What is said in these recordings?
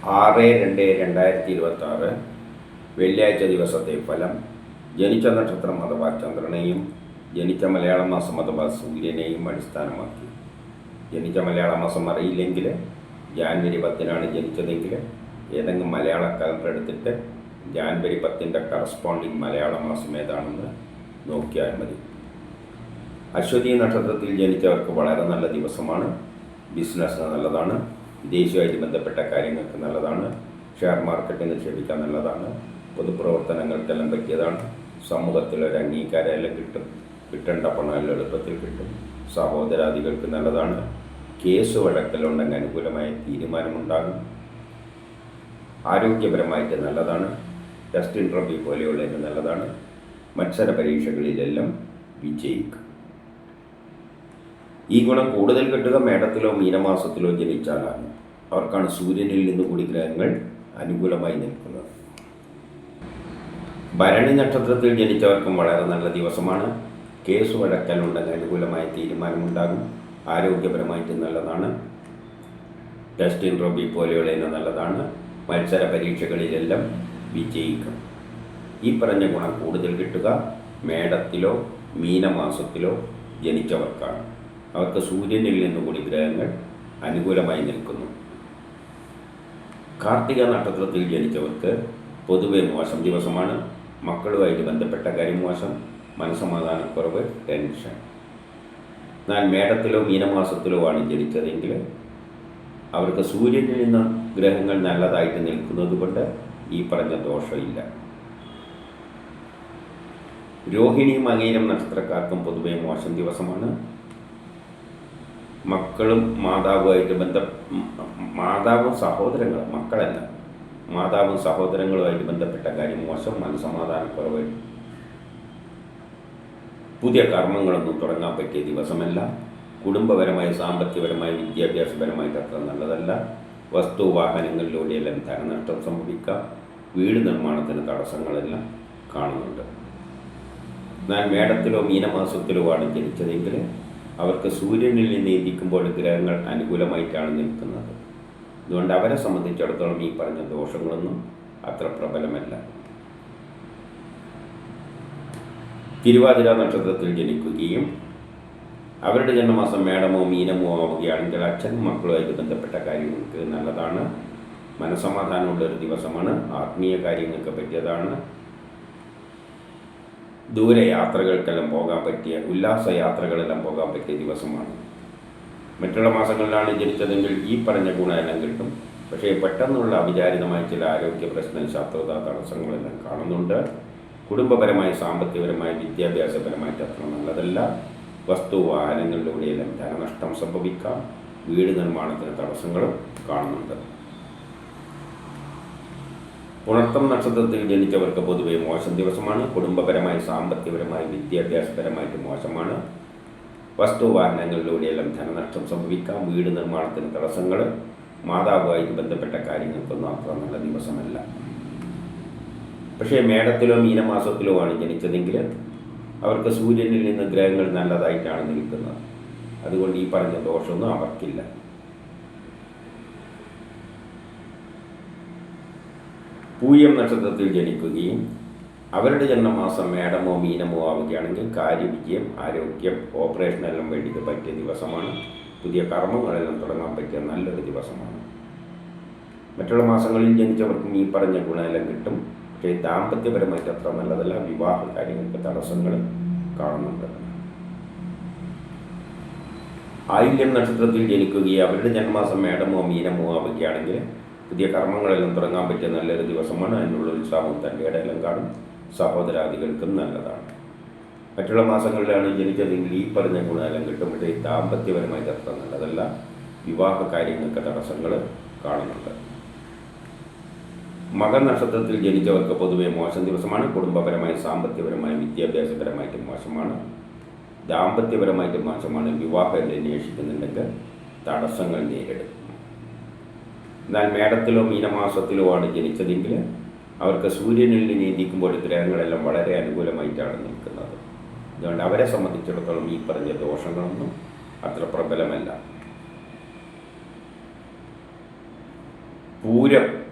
6/2/2026 വെള്ളിയാഴ്ച ദിവസത്തെ ഫലം. ജനിച്ച നക്ഷത്രം അഥവാ ചന്ദ്രനെയും ജനിച്ച മലയാള മാസം അഥവാ സൂര്യനെയും അടിസ്ഥാനമാക്കി. ജനിച്ച മലയാള മാസം അറിയില്ലെങ്കിൽ ജാനുവരി 10-നാണ് ജനിച്ചതെങ്കിൽ ഏതെങ്കിലും മലയാള കലണ്ടർ എടുത്തിട്ട് ജാനുവരി 10-ൻ്റെ കറസ്പോണ്ടിങ് മലയാള മാസം ഏതാണെന്ന് നോക്കിയാൽ മതി. അശ്വതി നക്ഷത്രത്തിൽ ജനിച്ചവർക്ക് വളരെ നല്ല ദിവസമാണ്. ബിസിനസ്സിന് നല്ലതാണ്, വിദേശവുമായിട്ട് ബന്ധപ്പെട്ട കാര്യങ്ങൾക്ക് നല്ലതാണ്, ഷെയർ മാർക്കറ്റിൽ നിക്ഷേപിക്കാൻ നല്ലതാണ്, പൊതുപ്രവർത്തനങ്ങൾക്കെല്ലാം പറ്റിയതാണ്, സമൂഹത്തിലൊരു അംഗീകാരമെല്ലാം കിട്ടും, കിട്ടേണ്ട പണമെല്ലാം എളുപ്പത്തിൽ കിട്ടും, സഹോദരാദികൾക്ക് നല്ലതാണ്, കേസ് വഴക്കലുണ്ടെങ്കിൽ അനുകൂലമായ തീരുമാനമുണ്ടാകും, ആരോഗ്യപരമായിട്ട് നല്ലതാണ്, ടെസ്റ്റ് ഇൻ്റർവ്യൂ പോലെയുള്ളതിന് നല്ലതാണ്, മത്സര പരീക്ഷകളിലെല്ലാം വിജയിക്കും. ഈ ഗുണം കൂടുതൽ കിട്ടുക മേടത്തിലോ മീനമാസത്തിലോ ജനിച്ചാലാണ്. അവർക്കാണ് സൂര്യനിൽ നിന്ന് കൂടി ഗ്രഹങ്ങൾ അനുകൂലമായി നിൽക്കുന്നത്. ഭരണി നക്ഷത്രത്തിൽ ജനിച്ചവർക്കും വളരെ നല്ല ദിവസമാണ്. കേസ് വഴക്കലുണ്ടെങ്കിൽ അനുകൂലമായ തീരുമാനമുണ്ടാകും, ആരോഗ്യപരമായിട്ട് നല്ലതാണ്, ടെസ്റ്റ് ഇൻ്റർവ്യൂ പോലെയുള്ളതിന് നല്ലതാണ്, മത്സര പരീക്ഷകളിലെല്ലാം വിജയിക്കും. ഈ പറഞ്ഞ ഗുണം കൂടുതൽ കിട്ടുക മേടത്തിലോ മീനമാസത്തിലോ ജനിച്ചവർക്കാണ്. അവർക്ക് സൂര്യനിൽ നിന്നുകൂടി ഗ്രഹങ്ങൾ അനുകൂലമായി നിൽക്കുന്നു. കാർത്തിക നക്ഷത്രത്തിൽ ജനിച്ചവർക്ക് പൊതുവെ മോശം ദിവസമാണ്. മക്കളുമായിട്ട് ബന്ധപ്പെട്ട കാര്യം മോശം, മനസ്സമാധാനക്കുറവ്, ടെൻഷൻ. എന്നാൽ മേടത്തിലോ മീനമാസത്തിലോ ആണ് ജനിച്ചതെങ്കിൽ അവർക്ക് സൂര്യനിൽ നിന്ന് ഗ്രഹങ്ങൾ നല്ലതായിട്ട് നിൽക്കുന്നത് കൊണ്ട് ഈ പറഞ്ഞ ദോഷമില്ല. രോഹിണി മകയിരം നക്ഷത്രക്കാർക്കും പൊതുവെ മോശം ദിവസമാണ്. മക്കളും മാതാവുമായിട്ട് മാതാവും സഹോദരങ്ങളും, മക്കളല്ല, മാതാവും സഹോദരങ്ങളുമായിട്ട് ബന്ധപ്പെട്ട കാര്യം മോശം, മനസ്സമാധാനക്കുറവ്, പുതിയ കർമ്മങ്ങളൊന്നും തുടങ്ങാൻ പറ്റിയ ദിവസമല്ല. കുടുംബപരമായി, സാമ്പത്തികപരമായി, വിദ്യാഭ്യാസപരമായിട്ട് അത്ര നല്ലതല്ല. വസ്തു വാഹനങ്ങളിലൂടെയെല്ലാം ധനനഷ്ടം സംഭവിക്കാം. വീട് നിർമ്മാണത്തിന് തടസ്സങ്ങളെല്ലാം കാണുന്നുണ്ട്. എന്നാൽ മേടത്തിലോ മീനമാസത്തിലോ ആണ് ജനിച്ചതെങ്കിൽ അവർക്ക് സൂര്യനിൽ നിന്ന് ഇരിക്കുമ്പോൾ ഗ്രഹങ്ങൾ അനുകൂലമായിട്ടാണ് നിൽക്കുന്നത്. അതുകൊണ്ട് അവരെ സംബന്ധിച്ചിടത്തോളം ഈ പറഞ്ഞ ദോഷങ്ങളൊന്നും അത്ര പ്രബലമല്ല. തിരുവാതിര നക്ഷത്രത്തിൽ ജനിക്കുകയും അവരുടെ ജന്മമാസം മേടമോ മീനമോ ആവുകയാണെങ്കിൽ അച്ഛനും മക്കളുമായിട്ട് ബന്ധപ്പെട്ട കാര്യങ്ങൾക്ക് നല്ലതാണ്, മനസ്സമാധാനമുള്ളൊരു ദിവസമാണ്, ആത്മീയ കാര്യങ്ങൾക്ക് പറ്റിയതാണ്, ദൂരെ യാത്രകൾക്കെല്ലാം പോകാൻ പറ്റിയ, ഉല്ലാസ യാത്രകളെല്ലാം പോകാൻ പറ്റിയ ദിവസമാണ്. മറ്റുള്ള മാസങ്ങളിലാണ് ജനിച്ചതെങ്കിൽ ഈ പറഞ്ഞ ഗുണമെല്ലാം കിട്ടും. പക്ഷേ പെട്ടെന്നുള്ള അവിചാരിതമായ ചില ആരോഗ്യ പ്രശ്നം, ശത്രുത, തടസ്സങ്ങളെല്ലാം കാണുന്നുണ്ട്. കുടുംബപരമായി, സാമ്പത്തികപരമായി, വിദ്യാഭ്യാസപരമായിട്ട് അത്ര നല്ലതല്ല. വസ്തു വാഹനങ്ങളിലൂടെയെല്ലാം ധനനഷ്ടം സംഭവിക്കാം. വീട് നിർമ്മാണത്തിന് തടസ്സങ്ങളും കാണുന്നുണ്ട്. പുണർത്തം നക്ഷത്രത്തിൽ ജനിച്ചവർക്ക് പൊതുവെ മോശം ദിവസമാണ്. കുടുംബപരമായി, സാമ്പത്തികപരമായി, വിദ്യാഭ്യാസപരമായിട്ട് മോശമാണ്. വസ്തു വാഹനങ്ങളിലൂടെയെല്ലാം ധനനഷ്ടം സംഭവിക്കാം. വീട് നിർമ്മാണത്തിന് തടസ്സങ്ങൾ, മാതാവുമായിട്ട് ബന്ധപ്പെട്ട കാര്യങ്ങൾക്കൊന്നും അത്ര നല്ല ദിവസമല്ല. പക്ഷേ മേടത്തിലോ മീനമാസത്തിലോ ആണ് ജനിച്ചതെങ്കിൽ അവർക്ക് സൂര്യനിൽ നിന്ന് ഗ്രഹങ്ങൾ നല്ലതായിട്ടാണ് നിൽക്കുന്നത്. അതുകൊണ്ട് ഈ പറഞ്ഞ ദോഷമൊന്നും അവർക്കില്ല. പൂയം നക്ഷത്രത്തിൽ ജനിക്കുകയും അവരുടെ ജന്മമാസം മേടമോ മീനമോ ആവുകയാണെങ്കിൽ കാര്യവിജയം, ആരോഗ്യം, ഓപ്പറേഷനെല്ലാം വേണ്ടിയിട്ട് പറ്റിയ ദിവസമാണ്. പുതിയ കർമ്മങ്ങളെല്ലാം തുടങ്ങാൻ പറ്റിയ നല്ലൊരു ദിവസമാണ്. മറ്റുള്ള മാസങ്ങളിൽ ജനിച്ചവർക്കും ഈ പറഞ്ഞ ഗുണമെല്ലാം കിട്ടും. പക്ഷേ ദാമ്പത്യപരമായിട്ട് അത്ര നല്ലതല്ല. വിവാഹ കാര്യങ്ങൾക്ക് തടസ്സങ്ങൾ കാണുന്നുണ്ട്. ആയില്യം നക്ഷത്രത്തിൽ ജനിക്കുകയും അവരുടെ ജന്മമാസം മേടമോ മീനമോ ആവുകയാണെങ്കിൽ പുതിയ കർമ്മങ്ങളെല്ലാം തുടങ്ങാൻ പറ്റിയ നല്ലൊരു ദിവസമാണ്. അതിനുള്ള ഉത്സാഹവും തൻ്റെ ഇടയെല്ലാം കാണും. സഹോദരാദികൾക്കും നല്ലതാണ്. മറ്റുള്ള മാസങ്ങളിലാണ് ജനിച്ചതെങ്കിൽ ഈ പറഞ്ഞ ഗുണമെല്ലാം കിട്ടും. പക്ഷേ ദാമ്പത്യപരമായിട്ട് അത്ര നല്ലതല്ല. വിവാഹ കാര്യങ്ങൾക്ക് തടസ്സങ്ങൾ കാണുന്നുണ്ട്. മകൻ നക്ഷത്രത്തിൽ ജനിച്ചവർക്ക് പൊതുവെ മോശം ദിവസമാണ്. കുടുംബപരമായി, സാമ്പത്തികപരമായി, വിദ്യാഭ്യാസപരമായിട്ട് മോശമാണ്. ദാമ്പത്യപരമായിട്ട് മോശമാണ്. വിവാഹം അന്വേഷിക്കുന്നുണ്ടെങ്കിൽ തടസ്സങ്ങൾ നേരിടും. എന്നാൽ മേടത്തിലോ മീനമാസത്തിലോ ആണ് ജനിച്ചതെങ്കിൽ അവർക്ക് സൂര്യനിൽ നീതിക്കുമ്പോൾ ഗ്രഹങ്ങളെല്ലാം വളരെ അനുകൂലമായിട്ടാണ് നിൽക്കുന്നത്. അതുകൊണ്ട് അവരെ സംബന്ധിച്ചിടത്തോളം ഈ പറഞ്ഞ ദോഷങ്ങളൊന്നും അത്ര പ്രബലമല്ല. പൂരം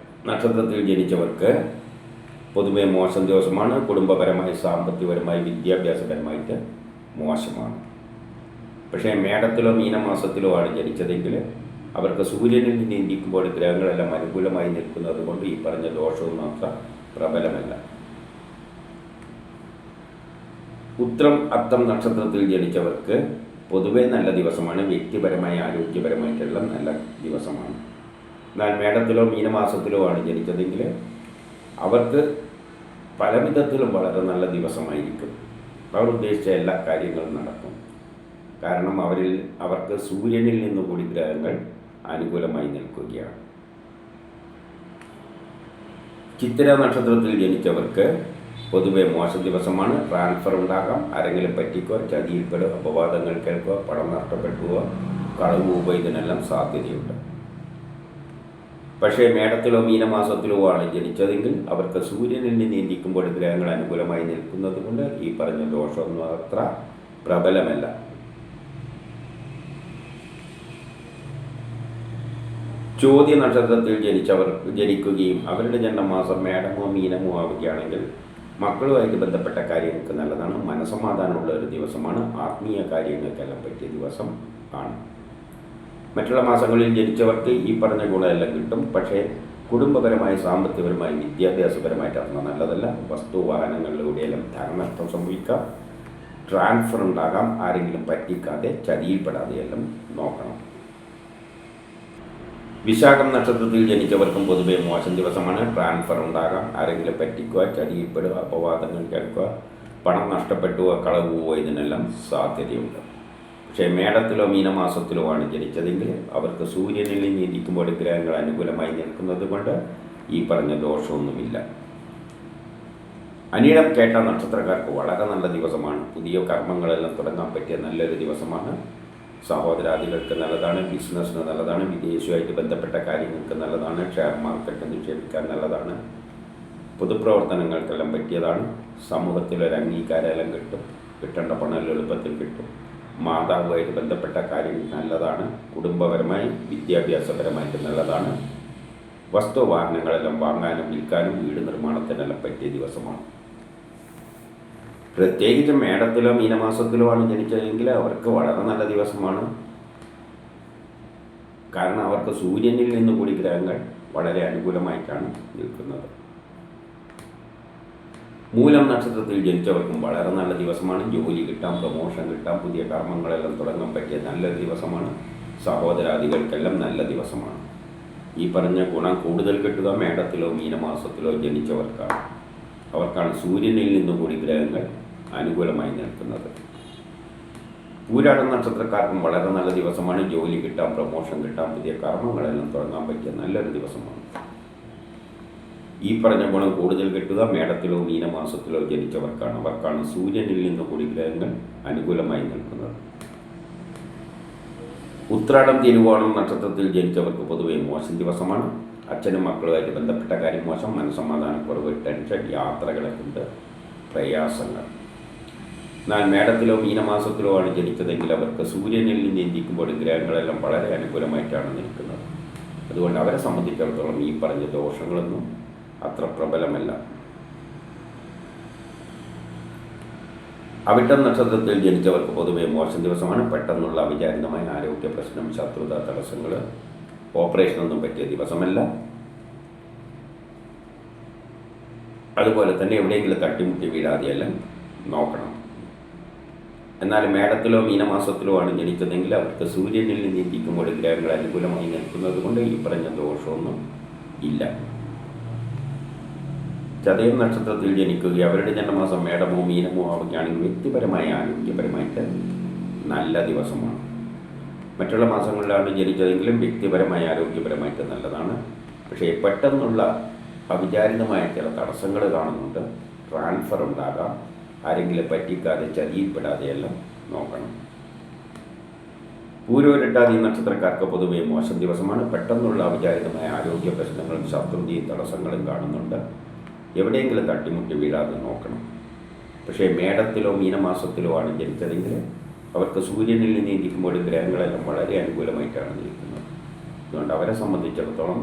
നക്ഷത്രത്തിൽ ജനിച്ചവർക്ക് പൊതുവെ മോശം ദിവസമാണ്. കുടുംബപരമായി, സാമ്പത്തികപരമായി, വിദ്യാഭ്യാസപരമായിട്ട് മോശമാണ്. പക്ഷേ മേടത്തിലോ മീനമാസത്തിലോ ആണ് ജനിച്ചതെങ്കിൽ അവർക്ക് സൂര്യനിൽ നിന്ന് ചിന്തിക്കുമ്പോൾ ഗ്രഹങ്ങളെല്ലാം അനുകൂലമായി നിൽക്കുന്നത് കൊണ്ട് ഈ പറഞ്ഞ ദോഷവും അത്ര പ്രബലമല്ല. ഉത്രം അത്തം നക്ഷത്രത്തിൽ ജനിച്ചവർക്ക് പൊതുവെ നല്ല ദിവസമാണ്. വ്യക്തിപരമായി, ആരോഗ്യപരമായിട്ടുള്ള നല്ല ദിവസമാണ്. എന്നാൽ മേടത്തിലോ മീനമാസത്തിലോ ആണ് ജനിച്ചതെങ്കിൽ അവർക്ക് പല വിധത്തിലും വളരെ നല്ല ദിവസമായിരിക്കും. അവർ ഉദ്ദേശിച്ച എല്ലാ കാര്യങ്ങളും നടക്കും. കാരണം അവർക്ക് സൂര്യനിൽ നിന്ന് കൂടി ഗ്രഹങ്ങൾ അനുകൂലമായി നിൽക്കുകയാണ്. ചിത്തിര നക്ഷത്രത്തിൽ ജനിച്ചവർക്ക് പൊതുവെ മോശം ദിവസമാണ്. ട്രാൻസ്ഫർ ഉണ്ടാകാം, ആരെങ്കിലും പറ്റിക്കുക, ചതിയിൽപ്പെടുക, അപവാദങ്ങൾ കേൾക്കുക, പണം നഷ്ടപ്പെടുക, കളവ് പോവുക, ഇതിനെല്ലാം സാധ്യതയുണ്ട്. പക്ഷേ മേടത്തിലോ മീനമാസത്തിലോ ആണ് ജനിച്ചതെങ്കിൽ അവർക്ക് സൂര്യനിൽ നിന്ന് ചിന്തിക്കുമ്പോൾ ഗ്രഹങ്ങൾ അനുകൂലമായി നിൽക്കുന്നത് കൊണ്ട് ഈ പറഞ്ഞ ദോഷമൊന്നും അത്ര പ്രബലമല്ല. ചോദ്യ നക്ഷത്രത്തിൽ ജനിക്കുകയും അവരുടെ ജന്മമാസം മേടമോ മീനമോ ആവുകയാണെങ്കിൽ മക്കളുമായിട്ട് ബന്ധപ്പെട്ട കാര്യങ്ങൾക്ക് നല്ലതാണ്. മനസ്സമാധാനമുള്ള ഒരു ദിവസമാണ്. ആത്മീയ കാര്യങ്ങൾക്കെല്ലാം പറ്റിയ ദിവസം ആണ്. മറ്റുള്ള മാസങ്ങളിൽ ജനിച്ചവർക്ക് ഈ പറഞ്ഞ ഗുണമെല്ലാം കിട്ടും. പക്ഷേ കുടുംബപരമായി, സാമ്പത്തികപരമായി, വിദ്യാഭ്യാസപരമായിട്ട് അത്ര നല്ലതല്ല. വസ്തു വാഹനങ്ങളിലൂടെയെല്ലാം ധനനഷ്ടം സംഭവിക്കാം, ട്രാൻസ്ഫർ ഉണ്ടാകാം, ആരെങ്കിലും പറ്റിക്കാതെ ചതിയിൽപ്പെടാതെയെല്ലാം നോക്കണം. വിശാഖം നക്ഷത്രത്തിൽ ജനിച്ചവർക്കും പൊതുവെ മോശം ദിവസമാണ്. ട്രാൻസ്ഫർ ഉണ്ടാകാം, ആരെങ്കിലും പറ്റിക്കുക, ചതിയിൽപ്പെടുക, അപവാദങ്ങൾ കേൾക്കുക, പണം നഷ്ടപ്പെട്ടുക, കളവ് പോവുക, ഇതിനെല്ലാം സാധ്യതയുണ്ട്. പക്ഷേ മേടത്തിലോ മീനമാസത്തിലോ ആണ് ജനിച്ചതെങ്കിൽ അവർക്ക് സൂര്യനിൽ ചിന്തിക്കുമ്പോൾ ഗ്രഹങ്ങൾ അനുകൂലമായി നിൽക്കുന്നത് കൊണ്ട് ഈ പറഞ്ഞ ദോഷമൊന്നുമില്ല. അനിഴം കേട്ട നക്ഷത്രക്കാർക്ക് വളരെ നല്ല ദിവസമാണ്. പുതിയ കർമ്മങ്ങളെല്ലാം തുടങ്ങാൻ പറ്റിയ നല്ലൊരു ദിവസമാണ്. സഹോദരാദികൾക്ക് നല്ലതാണ്, ബിസിനസ്സിന് നല്ലതാണ്, വിദേശവുമായിട്ട് ബന്ധപ്പെട്ട കാര്യങ്ങൾക്ക് നല്ലതാണ്, ഷെയർ മാർക്കറ്റ് നിക്ഷേപിക്കാൻ നല്ലതാണ്, പൊതുപ്രവർത്തനങ്ങൾക്കെല്ലാം പറ്റിയതാണ്. സമൂഹത്തിലൊരു അംഗീകാരമെല്ലാം കിട്ടും, കിട്ടേണ്ട പണം എളുപ്പത്തിൽ കിട്ടും. മാതാവുമായിട്ട് ബന്ധപ്പെട്ട കാര്യങ്ങൾ നല്ലതാണ്. കുടുംബപരമായി, വിദ്യാഭ്യാസപരമായിട്ട് നല്ലതാണ്. വസ്തു വാഹനങ്ങളെല്ലാം വാങ്ങാനും വിൽക്കാനും വീട് നിർമ്മാണത്തിനെല്ലാം പറ്റിയ ദിവസമാണ്. പ്രത്യേകിച്ച് മേടത്തിലോ മീനമാസത്തിലോ ആണ് ജനിച്ചതെങ്കിൽ അവർക്ക് വളരെ നല്ല ദിവസമാണ്. കാരണം അവർക്ക് സൂര്യനിൽ നിന്ന് കൂടി ഗ്രഹങ്ങൾ വളരെ അനുകൂലമായിട്ടാണ് നിൽക്കുന്നത്. മൂലം നക്ഷത്രത്തിൽ ജനിച്ചവർക്കും വളരെ നല്ല ദിവസമാണ്. ജോലി കിട്ടാം, പ്രമോഷൻ കിട്ടാം, പുതിയ കർമ്മങ്ങളെല്ലാം തുടങ്ങാൻ പറ്റിയ നല്ലൊരു ദിവസമാണ്. സഹോദരാദികൾക്കെല്ലാം നല്ല ദിവസമാണ്. ഈ പറഞ്ഞ ഗുണം കൂടുതൽ കിട്ടുക മേടത്തിലോ മീനമാസത്തിലോ ജനിച്ചവർക്കാണ്. അവർക്കാണ് സൂര്യനിൽ നിന്നുകൂടി ഗ്രഹങ്ങൾ അനുകൂലമായി നിൽക്കുന്നത്. പൂരാട നക്ഷത്രക്കാർക്കും വളരെ നല്ല ദിവസമാണ്. ജോലി കിട്ടാം, പ്രമോഷൻ കിട്ടാം, പുതിയ കർമ്മങ്ങളെല്ലാം തുടങ്ങാൻ പറ്റിയ നല്ലൊരു ദിവസമാണ്. ഈ പറഞ്ഞ ഗുണം കൂടുതൽ കിട്ടുക മേടത്തിലോ മീനമാസത്തിലോ ജനിച്ചവർക്കാണ്. അവർക്കാണ് സൂര്യനിൽ നിന്ന് കൂടി ഗ്രഹങ്ങൾ അനുകൂലമായി നിൽക്കുന്നത്. ഉത്രാടം തിരുവോണം നക്ഷത്രത്തിൽ ജനിച്ചവർക്ക് പൊതുവെ മോശം ദിവസമാണ്. അച്ഛനും മക്കളുമായിട്ട് ബന്ധപ്പെട്ട കാര്യം മോശം, മനസ്സമാധാനക്കുറവ്, ടെൻഷൻ, യാത്രകളെ കൊണ്ട് പ്രയാസങ്ങൾ. എന്നാൽ മേടത്തിലോ മീനമാസത്തിലോ ആണ് ജനിച്ചതെങ്കിൽ അവർക്ക് സൂര്യനിൽ നിന്ന് ചിന്തിക്കുമ്പോൾ ഗ്രഹങ്ങളെല്ലാം വളരെ അനുകൂലമായിട്ടാണ് നിൽക്കുന്നത്. അതുകൊണ്ട് അവരെ സംബന്ധിച്ചിടത്തോളം ഈ പറഞ്ഞ ദോഷങ്ങളൊന്നും അത്ര പ്രബലമല്ല. അവിട്ടം നക്ഷത്രത്തിൽ ജനിച്ചവർക്ക് പൊതുവെ മോശം ദിവസമാണ്. പെട്ടെന്നുള്ള അവിചാരിതമായ ആരോഗ്യ പ്രശ്നം, ശത്രുത, തടസ്സങ്ങൾ, ഓപ്പറേഷനൊന്നും പറ്റിയ ദിവസമല്ല. അതുപോലെ തന്നെ എവിടെയെങ്കിലും തട്ടിമുട്ടി വീഴാതെയെല്ലാം നോക്കണം. എന്നാൽ മേടത്തിലോ മീനമാസത്തിലോ ആണ് ജനിച്ചതെങ്കിൽ അവർക്ക് സൂര്യനിൽ നിന്ന് ചിന്തിക്കുമ്പോൾ ഗ്രഹങ്ങൾ അനുകൂലമായി നിൽക്കുന്നത് കൊണ്ട് ഈ പറഞ്ഞ ദോഷമൊന്നും ഇല്ല. ചതയം നക്ഷത്രത്തിൽ ജനിക്കുകയും അവരുടെ ജന്മമാസം മേടമോ മീനമോ ആവുകയാണെങ്കിൽ വ്യക്തിപരമായി, ആരോഗ്യപരമായിട്ട് നല്ല ദിവസമാണ്. മറ്റുള്ള മാസങ്ങളിലാണ് ജനിച്ചതെങ്കിലും വ്യക്തിപരമായി, ആരോഗ്യപരമായിട്ട് നല്ലതാണ്. പക്ഷേ പെട്ടെന്നുള്ള അവിചാരിതമായ ചില തടസ്സങ്ങൾ കാണുന്നുണ്ട്. ട്രാൻസ്ഫർ ഉണ്ടാകാം, ആരെങ്കിലും പറ്റിക്കാതെ ചതിയിൽപ്പെടാതെയെല്ലാം നോക്കണം. പൂരോരട്ടാതി നക്ഷത്രക്കാർക്ക് പൊതുവെ മോശം ദിവസമാണ്. പെട്ടെന്നുള്ള അവിചാരിതമായ ആരോഗ്യ പ്രശ്നങ്ങളും ശത്രുതയും തടസ്സങ്ങളും കാണുന്നുണ്ട്. എവിടെയെങ്കിലും തട്ടിമുട്ടി വീഴാതെ നോക്കണം. പക്ഷേ മേടത്തിലോ മീനമാസത്തിലോ ആണ് ജനിച്ചതെങ്കിൽ അവർക്ക് സൂര്യനിൽ നീന്തിക്കുമ്പോൾ ഗ്രഹങ്ങളെല്ലാം വളരെ അനുകൂലമായിട്ടാണ് നിൽക്കുന്നത്. അതുകൊണ്ട് അവരെ സംബന്ധിച്ചിടത്തോളം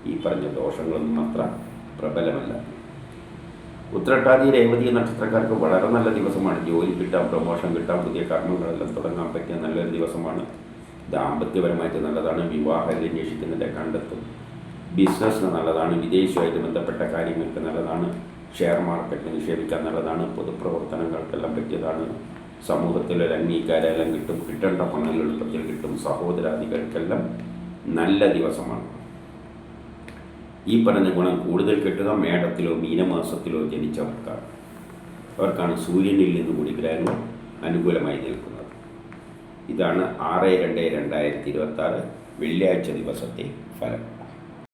ഈ പറഞ്ഞ ദോഷങ്ങളൊന്നും അത്ര പ്രബലമല്ല. ഉത്രട്ടാതി രേവതി നക്ഷത്രക്കാർക്ക് വളരെ നല്ല ദിവസമാണ്. ജോലി കിട്ടാം, പ്രൊമോഷൻ കിട്ടാം, പുതിയ കർമ്മങ്ങളെല്ലാം തുടങ്ങാൻ പറ്റിയ നല്ലൊരു ദിവസമാണ്. ദാമ്പത്യപരമായിട്ട് നല്ലതാണ്. വിവാഹം അന്വേഷിക്കുന്നതിൻ്റെ കണ്ടെത്തും. ബിസിനസ്സിന് നല്ലതാണ്. വിദേശവുമായിട്ട് ബന്ധപ്പെട്ട കാര്യങ്ങൾക്ക് നല്ലതാണ്. ഷെയർ മാർക്കറ്റിൽ നിക്ഷേപിക്കാൻ നല്ലതാണ്. പൊതുപ്രവർത്തനങ്ങൾക്കെല്ലാം പറ്റിയതാണ്. സമൂഹത്തിലൊരു അംഗീകാരമെല്ലാം കിട്ടും. കിട്ടേണ്ട പണം എളുപ്പത്തിൽ കിട്ടും. സഹോദരാദികൾക്കെല്ലാം നല്ല ദിവസമാണ്. ഈ പറഞ്ഞ ഗുണം കൂടുതൽ കിട്ടുക മേടത്തിലോ മീനമാസത്തിലോ ജനിച്ചവർക്കാണ്. അവർക്കാണ് സൂര്യനിൽ നിന്ന് കൂടി ഗ്രഹങ്ങൾ അനുകൂലമായി നിൽക്കുന്നത്. ഇതാണ് 6/2/2026 വെള്ളിയാഴ്ച ദിവസത്തെ ഫലം.